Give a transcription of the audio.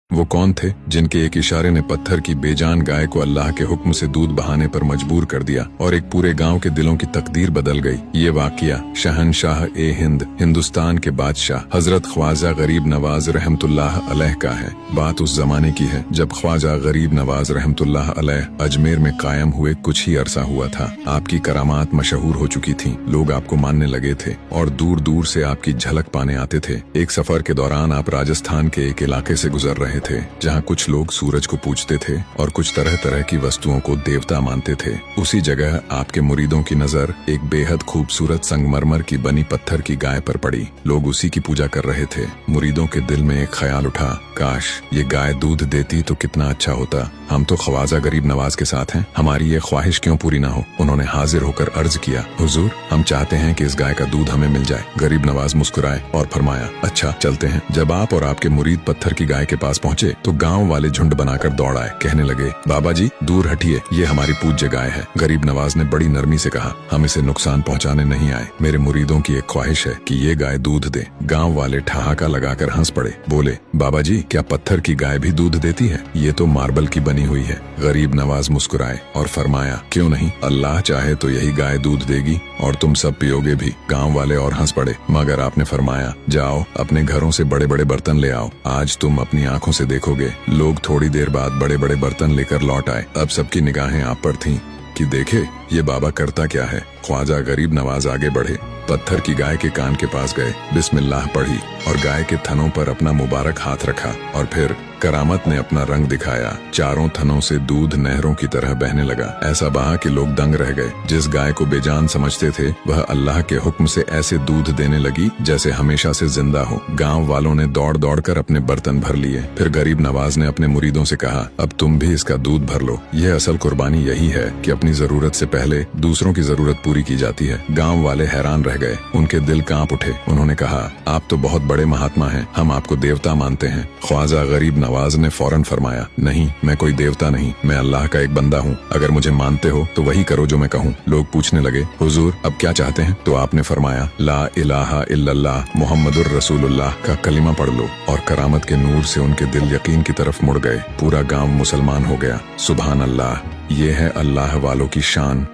वो कौन थे जिनके एक इशारे ने पत्थर की बेजान गाय को अल्लाह के हुक्म से दूध बहाने पर मजबूर कर दिया और एक पूरे गांव के दिलों की तकदीर बदल गई। ये वाकया शहनशाह ए हिंद, हिंदुस्तान के बादशाह हजरत ख्वाजा गरीब नवाज रहमतुल्लाह अलैह का है। बात उस जमाने की है जब ख्वाजा गरीब नवाज रहमतुल्लाह अलैह अजमेर में कायम हुए कुछ ही अरसा हुआ था। आपकी करामात मशहूर हो चुकी थी, लोग आपको मानने लगे थे और दूर दूर से आपकी झलक पाने आते थे। एक सफर के दौरान आप राजस्थान के एक इलाके से गुजर रहे थे जहां कुछ लोग सूरज को पूजते थे और कुछ तरह तरह की वस्तुओं को देवता मानते थे। उसी जगह आपके मुरीदों की नजर एक बेहद खूबसूरत संगमरमर की बनी पत्थर की गाय पर पड़ी। लोग उसी की पूजा कर रहे थे। मुरीदों के दिल में एक ख्याल उठा, काश ये गाय दूध देती तो कितना अच्छा होता। हम तो ख्वाजा गरीब नवाज के साथ हैं, हमारी ये ख्वाहिश क्यों पूरी ना हो। उन्होंने हाजिर होकर अर्ज किया, हुजूर हम चाहते हैं कि इस गाय का दूध हमें मिल जाए। गरीब नवाज मुस्कुराए और फरमाया, अच्छा चलते हैं। जब आप और आपके मुरीद पत्थर की गाय के पास पहुंचे तो गांव वाले झुंड बनाकर दौड़ आए। कहने लगे, बाबा जी दूर हटिए, ये हमारी पूज्य गाय है। गरीब नवाज ने बड़ी नरमी से कहा, हम इसे नुकसान पहुंचाने नहीं आए, मेरे मुरीदों की एक ख्वाहिश है कि ये गाय दूध दे। गांव वाले ठहाका लगाकर हंस पड़े। बोले, बाबा जी क्या पत्थर की गाय भी दूध देती है? ये तो मार्बल की बनी हुई है। गरीब नवाज मुस्कुराए और फरमाया, क्यों नहीं, अल्लाह चाहे तो यही गाय दूध देगी और तुम सब पियोगे भी। गांव वाले और हंस पड़े, मगर आपने फरमाया, जाओ अपने घरों से बड़े बड़े बर्तन ले आओ, आज तुम अपनी आंखों से देखोगे। लोग थोड़ी देर बाद बड़े बड़े बर्तन लेकर लौट आए। अब सबकी निगाहें आप पर थीं कि देखे ये बाबा करता क्या है। ख्वाजा गरीब नवाज आगे बढ़े, पत्थर की गाय के कान के पास गए, बिस्मिल्लाह पढ़ी और गाय के थनों पर अपना मुबारक हाथ रखा और फिर करामत ने अपना रंग दिखाया। चारों थनों से दूध नहरों की तरह बहने लगा। ऐसा बहा कि लोग दंग रह गए। जिस गाय को बेजान समझते थे वह अल्लाह के हुक्म से ऐसे दूध देने लगी जैसे हमेशा से जिंदा हो। गांव वालों ने दौड़ दौड़ कर अपने बर्तन भर लिए। फिर गरीब नवाज ने अपने मुरीदों से कहा, अब तुम भी इसका दूध भर लो। यह असल कुर्बानी यही है कि अपनी जरूरत से पहले दूसरों की जरूरत पूरी की जाती है। गाँव वाले हैरान रह गए, उनके दिल कांप उठे। उन्होंने कहा, आप तो बहुत बड़े महात्मा हैं, हम आपको देवता मानते हैं। ख्वाजा गरीब नवाज ने फौरन फरमाया, नहीं मैं कोई देवता नहीं, मैं अल्लाह का एक बंदा हूँ। अगर मुझे मानते हो तो वही करो जो मैं कहूँ। लोग पूछने लगे, हुजूर अब क्या चाहते हैं? तो आपने फरमाया, ला इलाहा इल्लल्लाह मुहम्मदुर रसूलुल्लाह का कलिमा पढ़ लो। और करामत के नूर से उनके दिल यकीन की तरफ मुड़ गए। पूरा गांव मुसलमान हो गया। सुभान अल्लाह, ये है अल्लाह वालों की शान।